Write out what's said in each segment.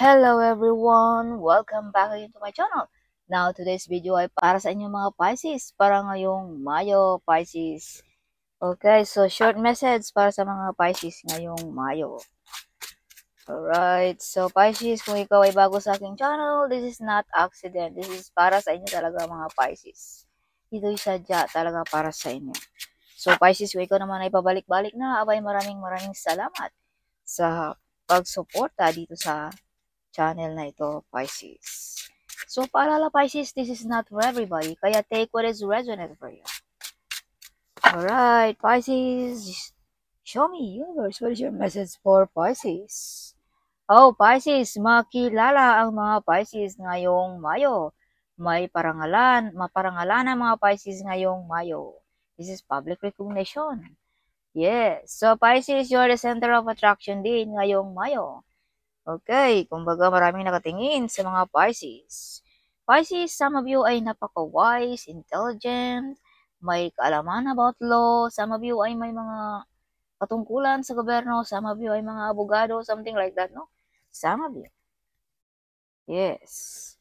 Hello everyone! Welcome back again to my channel. Now, today's video ay para sa inyong mga Pisces para ngayong Mayo, Pisces. Okay, so short message para sa mga Pisces ngayong Mayo. Alright, so Pisces, kung ikaw ay bago sa aking channel, this is not accident. This is para sa inyo talaga mga Pisces. Ito'y sadya talaga para sa inyo. So Pisces, kung ikaw naman ay pabalik-balik na, abay maraming salamat sa pagsuporta dito sa channel na ito, Pisces. So, paalala Pisces, this is not for everybody, kaya take what is resonant for you. Alright, Pisces, show me, universe, what is your message for Pisces? Oh, Pisces, makilala ang mga Pisces ngayong Mayo. May maparangalan ang mga Pisces ngayong Mayo. This is public recognition. Yes, so Pisces, you're the center of attraction din ngayong Mayo. Okay, kumbaga maraming nakatingin sa mga Pisces. Pisces, some of you ay napaka-wise, intelligent, may kaalaman about law, some of you ay may mga patungkulan sa gobyerno, some of you ay mga abogado, something like that, no? Some of you. Yes.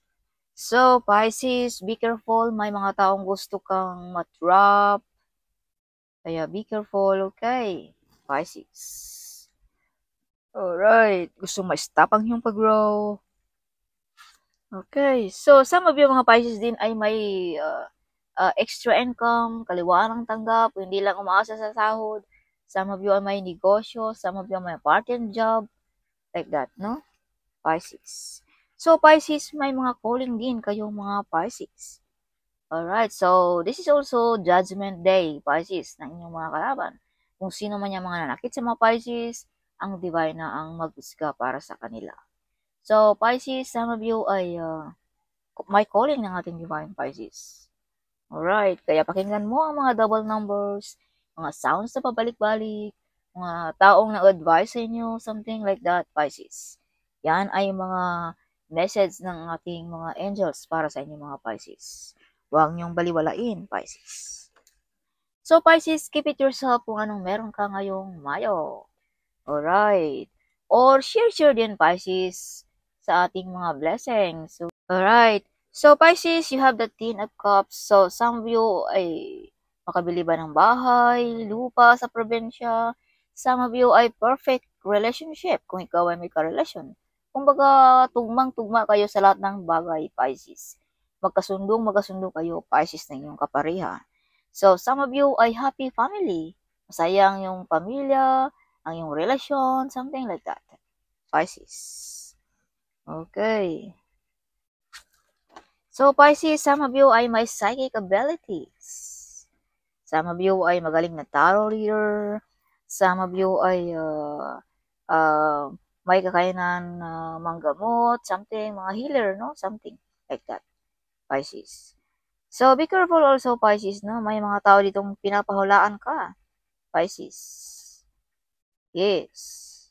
So, Pisces, be careful, may mga taong gusto kang matrap, kaya be careful, okay? Pisces. Alright, gusto ma-stop ang iyong pag-grow. Okay, so some of you mga Pisces din ay may extra income, kaliwaan ang tanggap, hindi lang umaasa sa sahod. Some of you ay may negosyo, some of you ay may part-time job, like that, no? Pisces. So Pisces, may mga calling din kayong mga Pisces. Alright, so this is also Judgment Day, Pisces, ng inyong mga kalaban. Kung sino man yung mga nanakit sa mga Pisces, ang divine na ang maghusga para sa kanila. So, Pisces, some of you ay may calling ng ating divine Pisces. Alright, kaya pakinggan mo ang mga double numbers, mga sounds na pabalik-balik, mga taong nag-advise sa inyo, something like that, Pisces. Yan ay mga message ng ating mga angels para sa inyo mga Pisces. Huwag niyong baliwalain, Pisces. So, Pisces, keep it yourself kung anong meron ka ngayong Mayo. Alright. Or share din, Pisces, sa ating mga blessings. So, alright. So, Pisces, you have the Ten of Cups. So, some of you ay makabili ba ng bahay, lupa sa probinsya. Some of you ay perfect relationship kung ikaw ay may karelasyon. Kumbaga, tugmang-tugma kayo sa lahat ng bagay, Pisces. Magkasundo kayo, Pisces, na inyong kaparihan. So, some of you ay happy family. Masayang yung pamilya, ang iyong relasyon, something like that. Pisces. Okay. So, Pisces, some of you ay may psychic abilities. Some of you ay magaling na tarot reader. Some of you ay may kakayanan na manggamot, something, mga healer, no? Something like that. Pisces. So, be careful also, Pisces, no? May mga tao ditong pinapahulaan ka. Pisces. Yes.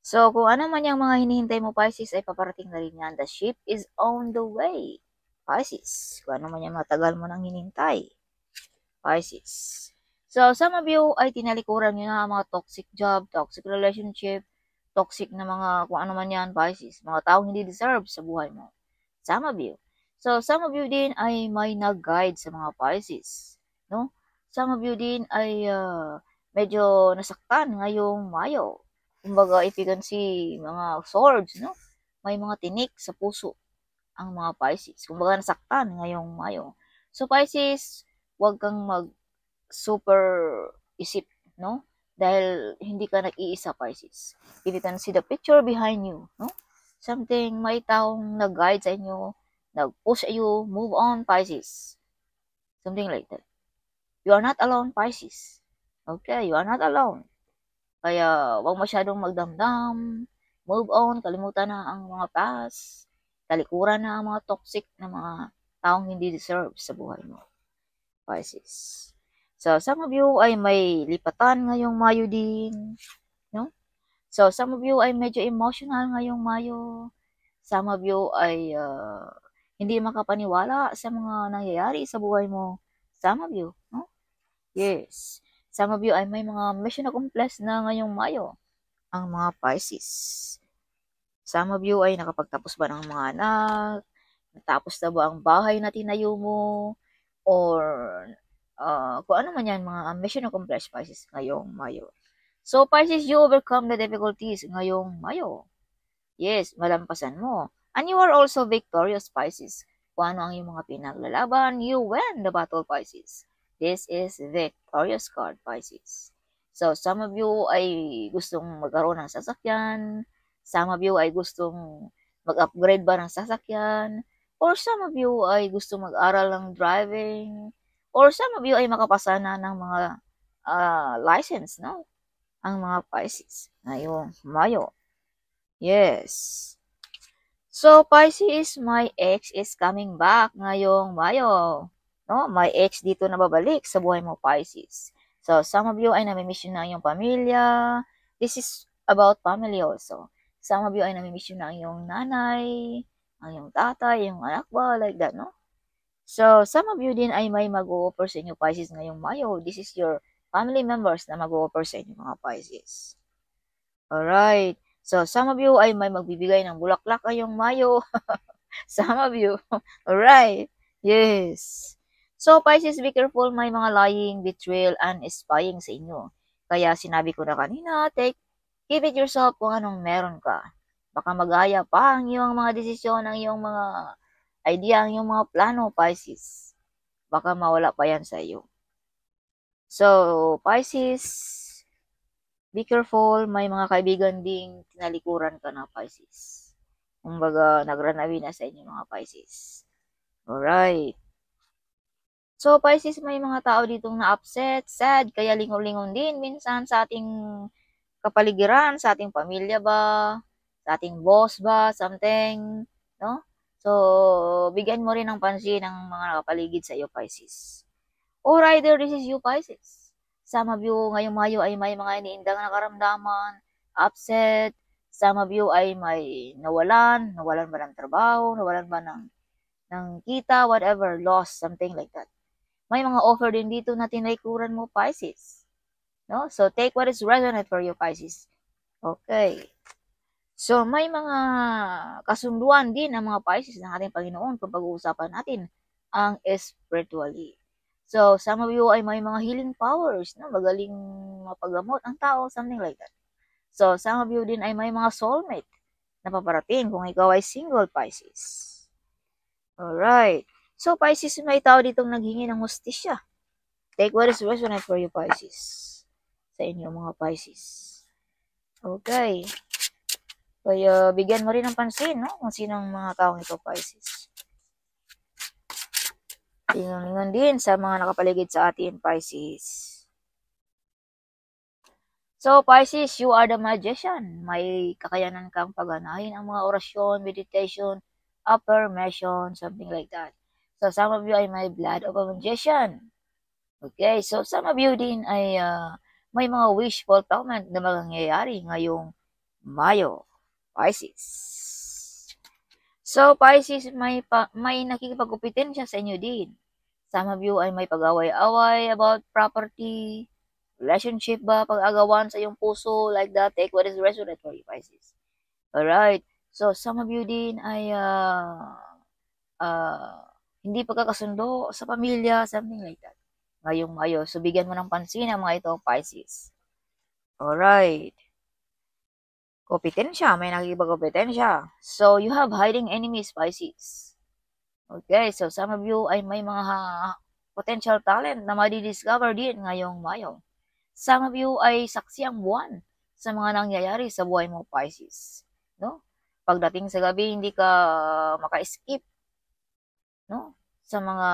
So, kung ano man yung mga hinihintay mo, Pisces, ay paparating na rin yan. The ship is on the way. Pisces. Kung ano man yung matagal mo nang hinintay. Pisces. So, some of you ay tinalikuran nyo na mga toxic job, toxic relationship, toxic na mga kung ano man yan, Pisces. Mga taong hindi deserve sa buhay mo. Some of you. So, some of you din ay may nag-guide sa mga Pisces. No? Some of you din ay medyo nasaktan ngayong Mayo. Kumbaga, if you can see mga swords, no? May mga tinik sa puso ang mga Pisces. Kumbaga, nasaktan ngayong Mayo. So, Pisces, huwag kang super isip, no? Dahil hindi ka nag-iisa, Pisces. If you can see the picture behind you, no? Something, may taong nag-guide sa inyo, nag-push you, move on, Pisces. Something like that. You are not alone, Pisces. Okay, you are not alone. Kaya, huwag masyadong magdamdam, move on, kalimutan na ang mga past, talikuran na ang mga toxic na mga taong hindi deserve sa buhay mo. Pisces. So, some of you ay may lipatan ngayong Mayo din, no? So, some of you ay medyo emotional ngayong Mayo. Some of you ay hindi makapaniwala sa mga nangyayari sa buhay mo. Some of you, no? Yes. Some of you ay may mga mission accomplished na ngayong Mayo. Ang mga Pisces. Some of you ay nakapagtapos ba ng mga anak? Natapos na ba ang bahay na tinayo mo? Or kung ano man yan, mga mission accomplished, Pisces, ngayong Mayo. So, Pisces, you overcome the difficulties ngayong Mayo. Yes, malampasan mo. And you are also victorious, Pisces. Kung ano ang iyong mga pinaglalaban, you win the battle, Pisces. This is victorious card, Pisces. So, some of you ay gustong magkaroon ng sasakyan. Some of you ay gustong mag-upgrade ba ng sasakyan. Or some of you ay gustong mag-aral ng driving. Or some of you ay makapasa na ng mga license, no? Ang mga Pisces ngayong Mayo. Yes. So, Pisces, my ex is coming back ngayong Mayo. No? My ex dito na babalik sa buhay mo, Pisces. So, some of you ay namimiss yun na ang iyong pamilya. This is about family also. Some of you ay namimiss yun na ang iyong nanay, ang iyong tatay, yung anak ba, like that, no? So, some of you din ay may mag-o-offer sa inyo, Pisces, ngayong Mayo. This is your family members na mag-o-offer sa inyo, mga Pisces. Alright. So, some of you ay may magbibigay ng bulaklak ngayong Mayo. Some of you. Alright. Yes. So, Pisces, be careful. May mga lying, betrayal, and spying sa inyo. Kaya sinabi ko na kanina, give it yourself kung anong meron ka. Baka mag-aya pa ang iyong mga desisyon, ang iyong mga idea, ang iyong mga plano, Pisces. Baka mawala pa yan sa iyo. So, Pisces, be careful, may mga kaibigan ding tinalikuran ka na, Pisces. Kumbaga, nagranawi na sa inyo, mga Pisces. Alright. So, Pisces, may mga tao ditong na-upset, sad, kaya lingon-lingon din minsan sa ating kapaligiran, sa ating pamilya ba, sa ating boss ba, something, no? So, bigyan mo rin ng pansin ang mga nakapaligid sa iyo, Pisces. Or either this is you, Pisces. Some of you ngayong Mayo ay may mga iniindang nakaramdaman, upset. Some of you ay may nawalan ba ng trabaho, nawalan ba ng kita, whatever, loss, something like that. May mga offer din dito na tinalikuran mo, Pisces. No? So, take what is resonant for you, Pisces. Okay. So, may mga kasunduan din ang mga Pisces ng ating Panginoon kung pag-uusapan natin ang spiritually. So, some of you ay may mga healing powers, no? Magaling mapagamot ang tao, something like that. So, some of you din ay may mga soulmate na paparating kung ikaw ay single, Pisces. Alright. So, Pisces, may tao ditong naghingi ng hustisya. Take what is resonant for you, Pisces. Sa inyo, mga Pisces. Okay. Kaya, bigyan mo rin ng pansin, no? Kung sinong mga taong ito, Pisces. Lingon-lingon din sa mga nakapaligid sa atin, Pisces. So, Pisces, you are the magician. May kakayanan kang pagganahin ang mga orasyon, meditation, affirmation, something like that. So, some of you ay may blood of a magician. Okay, so some of you din ay may mga wish fulfillment na mangyayari ngayong Mayo, Pisces. So, Pisces, may nakikipag-kompetensya sa inyo din. Some of you ay may pag-away-away about property, relationship ba, pag-agawan sa iyong puso, like that. Take what is resonant for you, Pisces. Alright. So, some of you din ay hindi pagkakasundo sa pamilya, something like that. Ngayong Mayo. So, bigyan mo ng pansin ang mga ito, Pisces. Alright. Kompetensya. May nakikipag-kompetensya. So, you have hiding enemies, Pisces. Okay. So, some of you ay may mga potential talent na madidiscover din ngayong Mayo. Some of you ay saksi ang buwan sa mga nangyayari sa buhay mo, Pisces. No? Pagdating sa gabi, hindi ka maka-skip. No? Sa mga,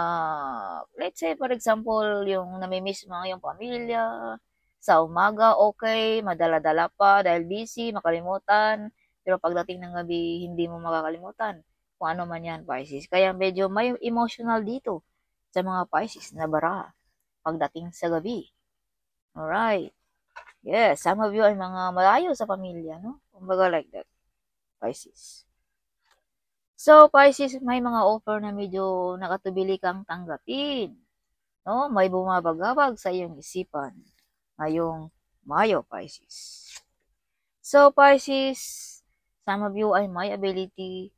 let's say, for example, yung namimiss mo yung pamilya, sa umaga, okay, madala-dala pa dahil busy, makalimutan, pero pagdating ng gabi, hindi mo makakalimutan kung ano man yan, Pisces. Kaya medyo may emotional dito sa mga Pisces na baraha pagdating sa gabi. Alright. Yes, some of you ay mga malayo sa pamilya, no? Kumbaga like that, Pisces. So, Pisces, may mga offer na medyo nakatubili kang tanggapin. No? May bumabagabag sa iyong isipan ngayong Mayo, Pisces. So, Pisces, Some of you ay may ability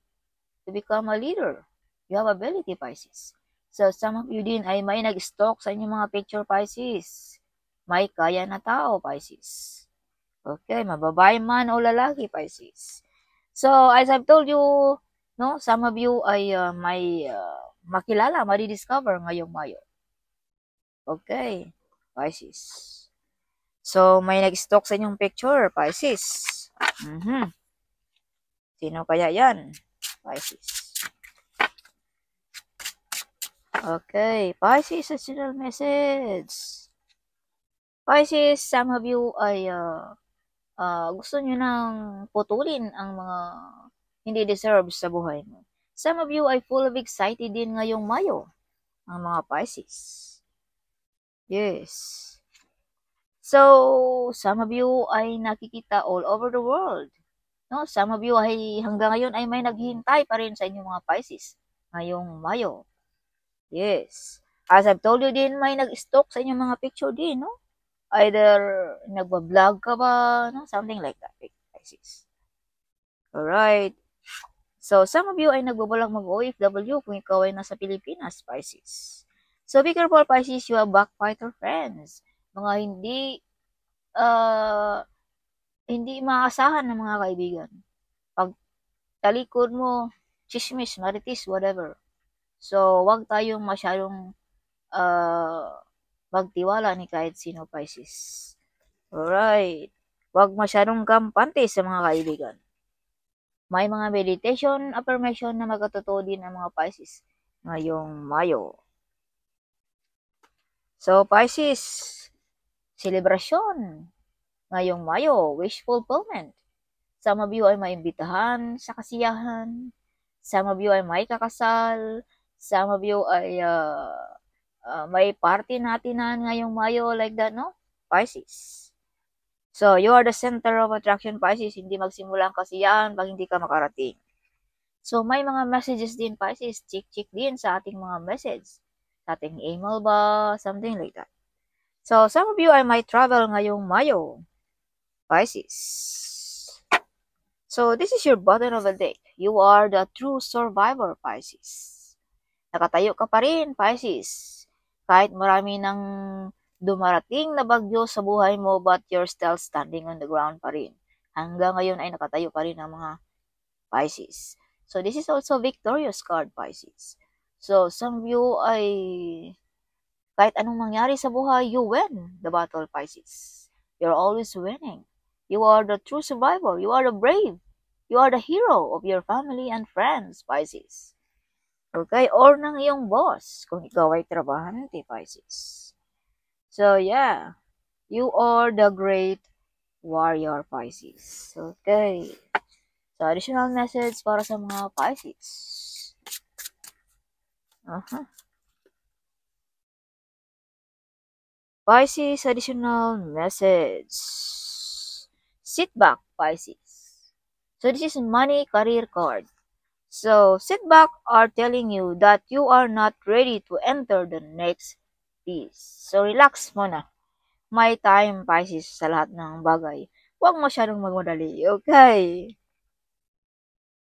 to become a leader. You have ability, Pisces. So, some of you din ay may nag-stalk sa inyong mga picture, Pisces. May kaya na tao, Pisces. Okay, mababae man o lalaki, Pisces. So, as I've told you, no, some of you ay may makilala, ma-discover ngayong Mayo. Okay, Pisces. So, may nag-stalk sa inyong picture, Pisces. Sino kaya yan? Pisces. Okay, Pisces, additional message. Pisces, some of you ay gusto nyo nang putulin ang mga hindi deserve sa buhay mo. Some of you ay full of excited din ngayong Mayo, ang mga Pisces. Yes. So, some of you ay nakikita all over the world. No, some of you ay hanggang ngayon ay may naghihintay pa rin sa inyong mga Pisces ngayong Mayo. Yes. As I've told you din, may nag-stalk sa inyong mga picture din, no? Either nagba-vlog ka ba, no? Something like that, Pisces. Alright. So, some of you ay nagbabalak mag-OFW kung ikaw ay nasa Pilipinas, Pisces. So, be careful, Pisces, you have backbiter friends. Mga hindi maasahan ng mga kaibigan. Pag talikod mo, chismis, maritis, whatever. So, wag tayong masyadong magtiwala ni kahit sino, Pisces. Alright. Wag masyadong kampante sa mga kaibigan. May mga meditation, affirmation na magkatotoo din ang mga Pisces ngayong Mayo. So, Pisces, celebration ngayong Mayo, wish fulfillment. Some of you ay maimbitahan sa kasiyahan. Some of you ay may kakasal. Some of you ay may party natin ngayong Mayo, like that, no? Pisces. So, you are the center of attraction, Pisces. Hindi magsimula ang kasiyahan pag hindi ka makarating. So, may mga messages din, Pisces. Check din sa ating mga message. Sa ating email ba? Something like that. So, some of you ay may travel ngayong Mayo, Pisces. So, this is your button of the deck. You are the true survivor, Pisces. Nakatayo ka pa rin, Pisces. Kahit marami ng dumarating na bagyo sa buhay mo, but you're still standing on the ground pa rin. Hanggang ngayon ay nakatayo pa rin ang mga Pisces. So, this is also victorious card, Pisces. So, some of you ay kahit anong mangyari sa buhay, you win the battle, Pisces. You're always winning. You are the true survivor. You are the brave. You are the hero of your family and friends, Pisces. Okay? Or ng iyong boss, kung ikaw ay trabahante, Pisces. So, yeah. You are the great warrior, Pisces. Okay. So, additional message para sa mga Pisces. Pisces, additional message. Sit back, Pisces. So, this is money career card. So, sit back are telling you that you are not ready to enter the next phase. So, relax muna. May time, Pisces, sa lahat ng bagay. Huwag masyadong magmadali, okay?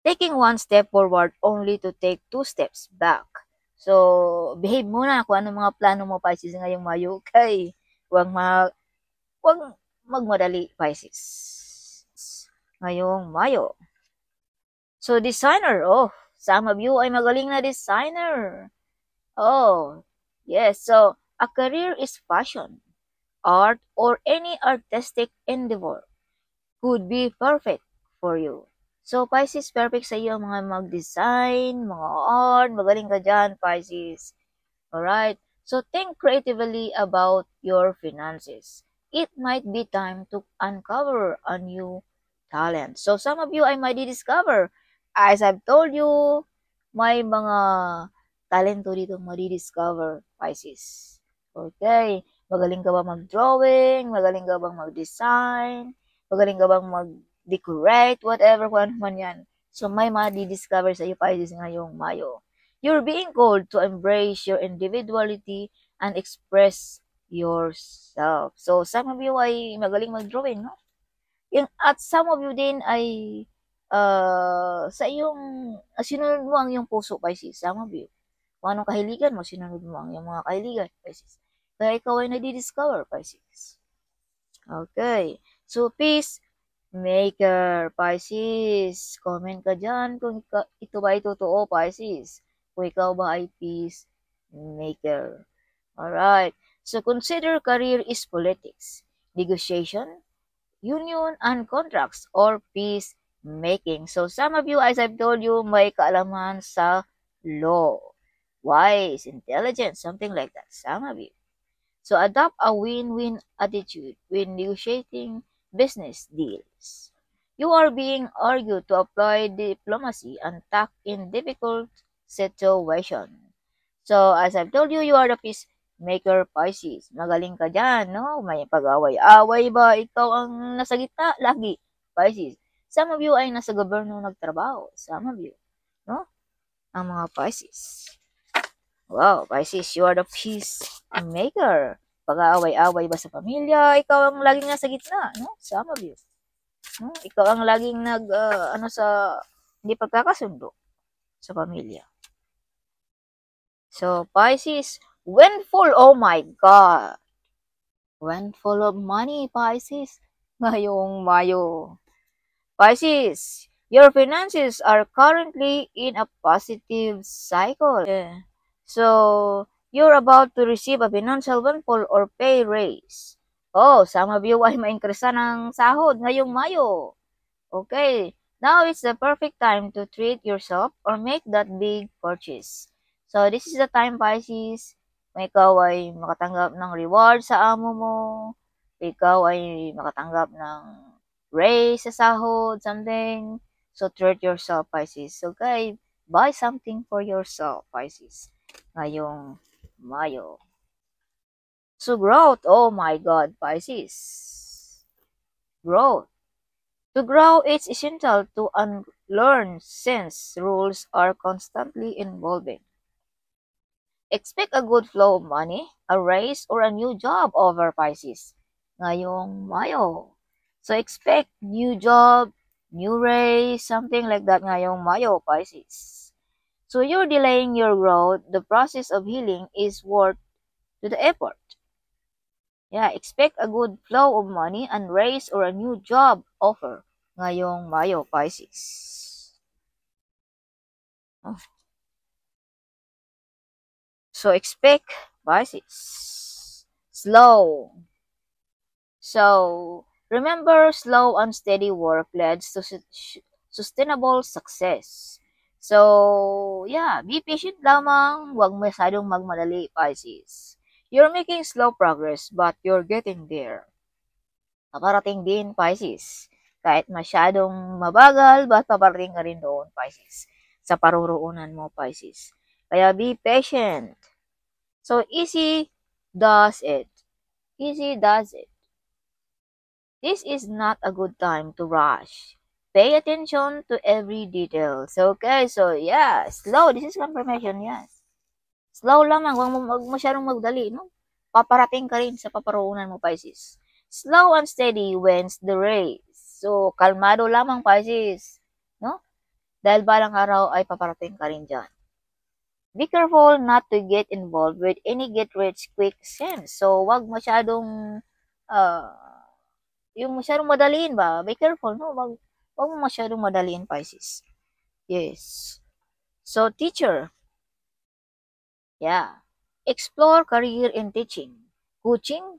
Taking one step forward only to take two steps back. So, behave muna kung ano mga plano mo, Pisces, ngayong Mayo, okay? Huwag magmadali, Pisces. Ngayong Mayo. So, designer, some of you ay magaling na designer. Oh, yes. So, a career is fashion, art, or any artistic endeavor could be perfect for you. So, Pisces, perfect sa iyo mga mag-design, mga art, magaling ka dyan, Pisces. Alright? So, think creatively about your finances. It might be time to uncover a new talent. So, some of you ay may discover. As I've told you, may mga talento dito ma-discover, Pisces. Okay. Magaling ka ba mag-drawing? Magaling ka bang mag-design? Magaling ka bang mag-decorate? Whatever, kung ano man yan. So, may ma-discover sa iyo, Pisces, ngayong Mayo. You're being called to embrace your individuality and express yourself. So, some of you ay magaling mag-drawing, no? At some of you din ay sa iyong sinunod mo ang iyong puso, Pisces, some of you. Kung anong kahiligan mo, sinunod mo ang iyong mga kahiligan, Pisces. Kaya ikaw ay nadi-discover, Pisces. Okay. So, peace maker, Pisces. Comment ka dyan kung ito ba ay totoo, Pisces. Kung ikaw ba ay peace maker. Alright. So, consider career is politics, negotiation, union and contracts, or peace making. So, some of you, as I've told you, may kaalaman sa law, wise, intelligent, something like that. Some of you. So, adopt a win-win attitude when negotiating business deals. You are being urged to apply diplomacy and tact in difficult situations. So, as I've told you, you are the peacemaker, Pisces. Magaling ka dyan, no? May pag-away-away ba? Ikaw ang nasa gitna lagi, Pisces. Some of you ay nasa gobyerno nagtrabaho. Some of you, no? Ang mga Pisces. Wow, Pisces, you are the peacemaker. Pag-aaway-away ba sa pamilya, ikaw ang laging nasa gitna, no? Some of you. No? Ikaw ang laging hindi pagkakasundo sa pamilya. So, Pisces, when full, oh my God. When full of money, Pisces. Ngayong Mayo. Pisces, your finances are currently in a positive cycle. Yeah. So, you're about to receive a financial windfall or pay raise. Oh, some of you ay ma-increase ng sahod ngayong Mayo. Okay, now it's the perfect time to treat yourself or make that big purchase. So, this is the time, Pisces, kung ikaw ay makatanggap ng reward sa amo mo, ikaw ay makatanggap ng raise sa sahod, something. So, treat yourself, Pisces. Okay, buy something for yourself, Pisces, ngayong Mayo. So, growth, oh my God, Pisces. Growth. To grow, it's essential to unlearn since rules are constantly evolving. Expect a good flow of money, a raise, or a new job over Pisces ngayong Mayo. So expect new job, new raise, something like that ngayong Mayo, Pisces. So you're delaying your growth. The process of healing is worth to the effort. Yeah, expect a good flow of money and raise or a new job offer ngayong Mayo, Pisces. Oh. So expect Pisces. Slow. So remember, slow and steady work leads to sustainable success. So yeah, be patient lamang, huwag masyadong magmadali, Pisces. You're making slow progress but you're getting there. Paparating din, Pisces. Kahit masyadong mabagal, but paparating ka rin doon, Pisces. Sa paruroonan mo, Pisces. Kaya be patient. So, easy does it. Easy does it. This is not a good time to rush. Pay attention to every detail. So, okay, so yeah, slow. This is confirmation, yes. Slow lamang, huwag masyadong magdali, no? Paparating ka rin sa paparoonan mo, Pisces. Slow and steady wins the race. So, kalmado lamang, Pisces. No? Dahil balang araw ay paparating ka rin dyan. Be careful not to get involved with any get-rich-quick schemes. So, wag masyadong, yung masyadong madaliin ba? Be careful, no? Wag mo masyadong madaliin, Pisces. Yes. So, teacher. Yeah. Explore career in teaching, coaching,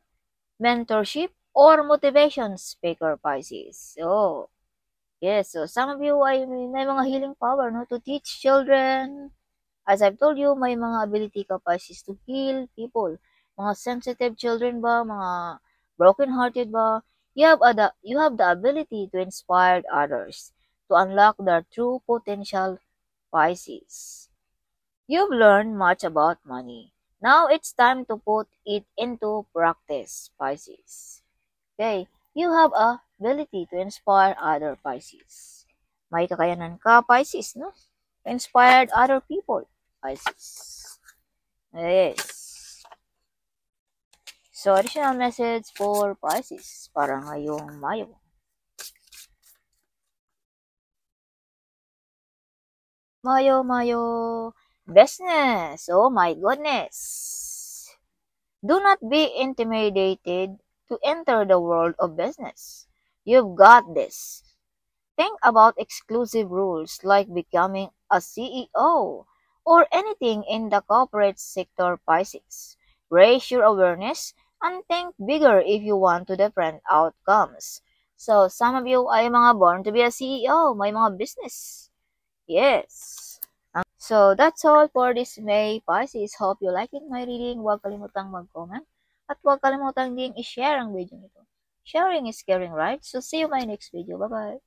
mentorship, or motivation speaker, Pisces. So, yes. So, some of you ay may mga healing power, no? To teach children. As I've told you, may mga ability ka, Pisces, to heal people. Mga sensitive children ba? Mga broken-hearted ba? You have the ability to inspire others, to unlock their true potential, Pisces. You've learned much about money. Now it's time to put it into practice, Pisces. Okay, you have a ability to inspire other, Pisces. May kakayanan ka, Pisces, no? Inspired other people, Pisces. Yes. So, additional message for Pisces para ngayong Mayo. Mayo business. Oh my goodness. Do not be intimidated to enter the world of business. You've got this. Think about exclusive rules like becoming a CEO or anything in the corporate sector Pisces. Raise your awareness and think bigger if you want to different outcomes. So, some of you ay mga born to be a CEO, may mga business. Yes. So, that's all for this May Pisces. Hope you like it, my reading. Huwag kalimutang mag-comment at huwag kalimutang ding i-share ang video nito. Sharing is caring, right? So, see you in my next video. Bye-bye.